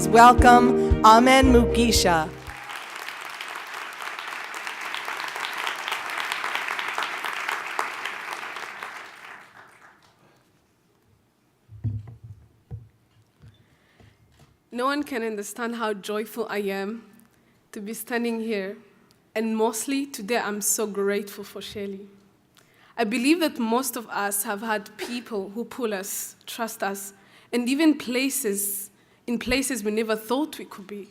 please welcome Amen Mugisha. No one can understand how joyful I am to be standing here, and mostly today I'm so grateful for Shirley. I believe that most of us have had people who pull us, trust us, and even in places we never thought we could be.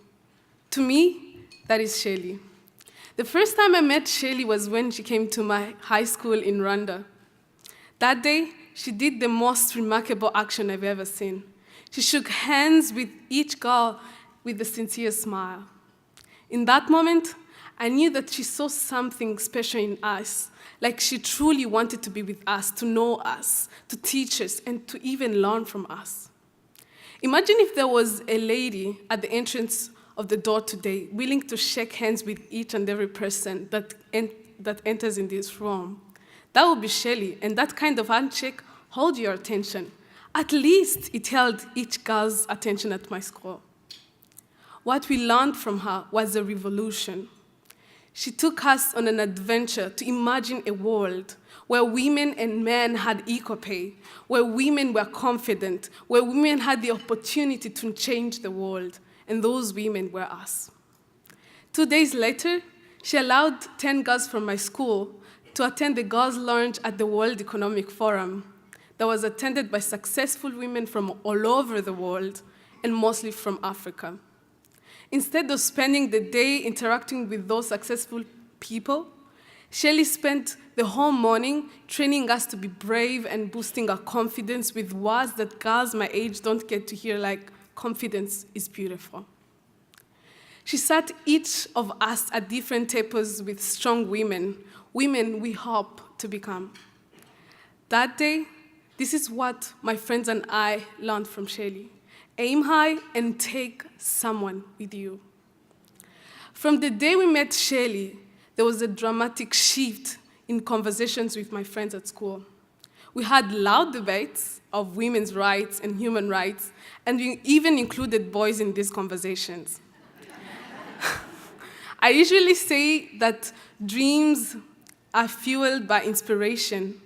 To me, that is Shirley. The first time I met Shirley was when she came to my high school in Rwanda. That day, she did the most remarkable action I've ever seen. She shook hands with each girl with a sincere smile. In that moment, I knew that she saw something special in us, like she truly wanted to be with us, to know us, to teach us, and to even learn from us. Imagine if there was a lady at the entrance of the door today, willing to shake hands with each and every person that enters in this room. That would be Shirley, and that kind of handshake holds your attention. At least it held each girl's attention at my school. What we learned from her was a revolution. She took us on an adventure to imagine a world where women and men had equal pay, where women were confident, where women had the opportunity to change the world, and those women were us. 2 days later, she allowed 10 girls from my school to attend the girls' lunch at the World Economic Forum that was attended by successful women from all over the world, and mostly from Africa. Instead of spending the day interacting with those successful people, Shirley spent the whole morning training us to be brave and boosting our confidence with words that girls my age don't get to hear, like, confidence is beautiful. She sat each of us at different tables with strong women we hope to become. That day, this is what my friends and I learned from Shirley. Aim high and take someone with you. From the day we met Shirley, there was a dramatic shift in conversations with my friends at school. We had loud debates of women's rights and human rights, and we even included boys in these conversations. I usually say that dreams are fueled by inspiration.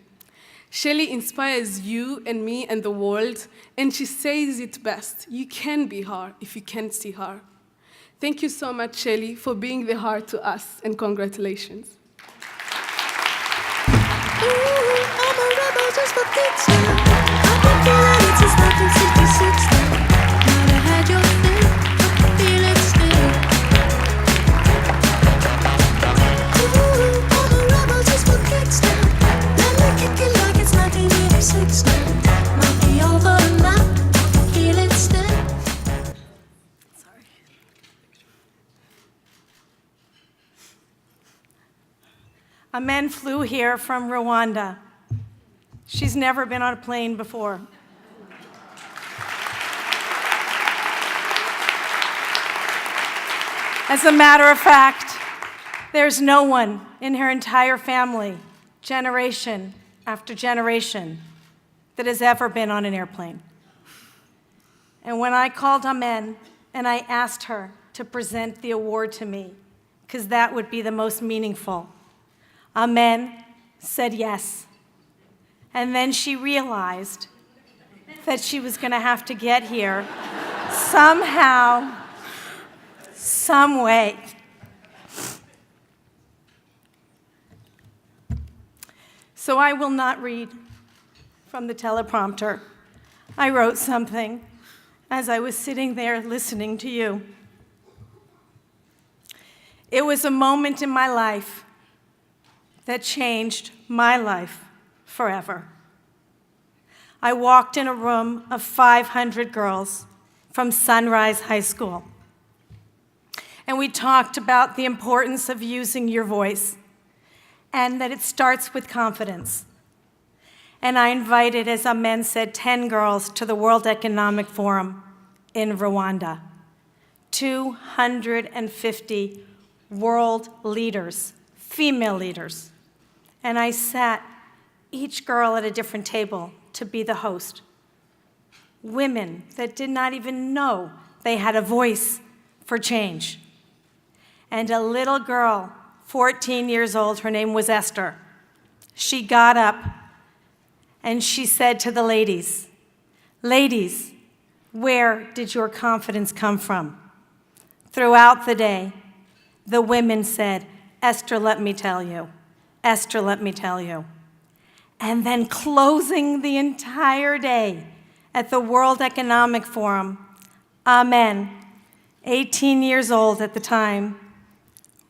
Shirley inspires you and me and the world, and she says it best. You can be her if you can't see her. Thank you so much, Shirley, for being the heart to us, and congratulations. I'm a rebel just for kicks now. I've been feeling it since 1966 now. Never had your thing, feel it still. I'm a rebel just for kicks now. Let me kick it like it's 1986 now. Might be over now, feel it still. Sorry. Amen flew here from Rwanda. She's never been on a plane before. As a matter of fact, there's no one in her entire family, generation after generation, that has ever been on an airplane. And when I called Amen and I asked her to present the award to me, because that would be the most meaningful, Amen said yes. And then she realized that she was going to have to get here somehow, some way. So I will not read from the teleprompter. I wrote something as I was sitting there listening to you. It was a moment in my life that changed my life forever. I walked in a room of 500 girls from Sunrise High School, and we talked about the importance of using your voice and that it starts with confidence. And I invited, as Amen said, 10 girls to the World Economic Forum in Rwanda. 250 world leaders, female leaders. And I sat each girl at a different table to be the host. Women that did not even know They had a voice for change. And a little girl, 14 years old, her name was Esther, she got up and she said to the ladies, "Ladies, where did your confidence come from?" Throughout the day, the women said, "Esther, let me tell you. Esther, let me tell you." And then closing the entire day at the World Economic Forum, Amen, 18 years old at the time,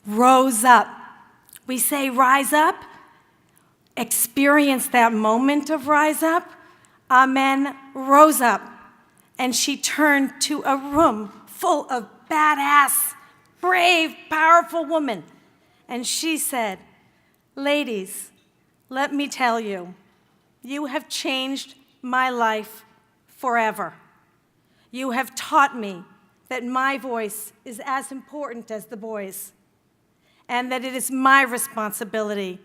rose up. We say rise up, experience that moment of rise up. Amen rose up, and she turned to a room full of badass, brave, powerful women, and she said, "Ladies, let me tell you, you have changed my life forever. You have taught me that my voice is as important as the boys, and that it is my responsibility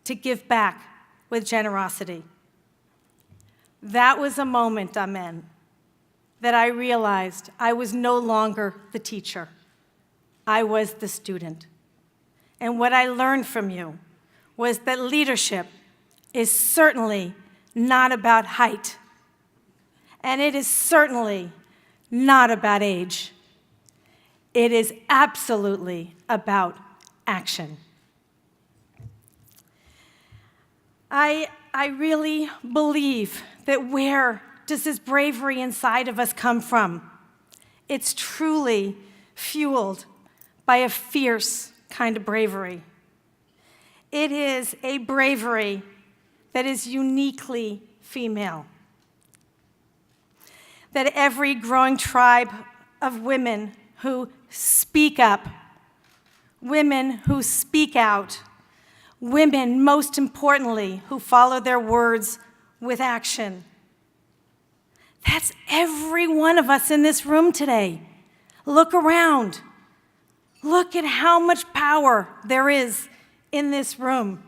to give back with generosity." That was a moment, amen, that I realized I was no longer the teacher. I was the student. And what I learned from you was that leadership is certainly not about height, and it is certainly not about age. It is absolutely about action. I really believe that where does this bravery inside of us come from? It's truly fueled by a fierce kind of bravery. It is a bravery that is uniquely female. That every growing tribe of women who speak up, women who speak out, women, most importantly, who follow their words with action. That's every one of us in this room today. Look around. Look at how much power there is in this room.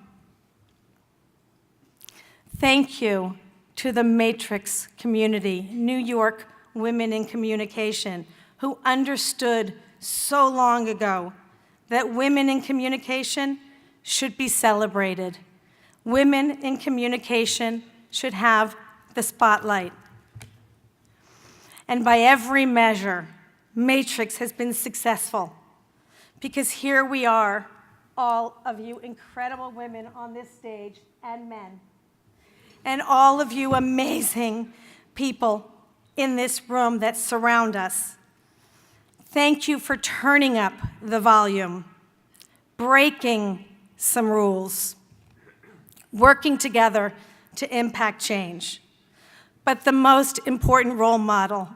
Thank you to the Matrix community, New York Women in Communication, who understood so long ago that women in communication should be celebrated. Women in communication should have the spotlight. And by every measure, Matrix has been successful, because here we are, all of you incredible women on this stage, and men, and all of you amazing people in this room that surround us. Thank you for turning up the volume, breaking some rules, working together to impact change. But the most important role model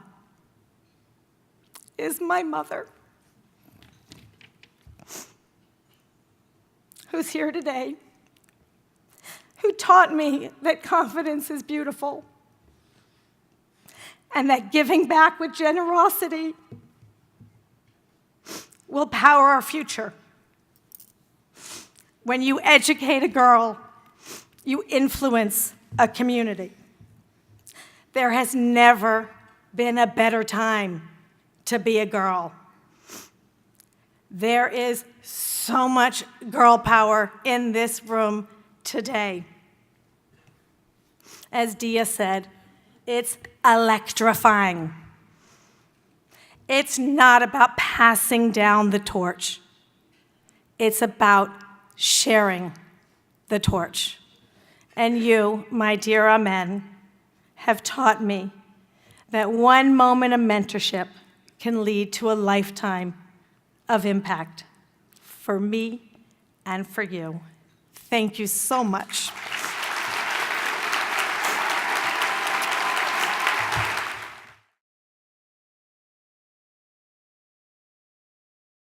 is my mother, who's here today, who taught me that confidence is beautiful and that giving back with generosity will power our future. When you educate a girl, you influence a community. There has never been a better time to be a girl. There is so much girl power in this room today. As Dia said, it's electrifying. It's not about passing down the torch. It's about sharing the torch. And you, my dear Amen, have taught me that one moment of mentorship can lead to a lifetime of impact for me and for you. Thank you so much.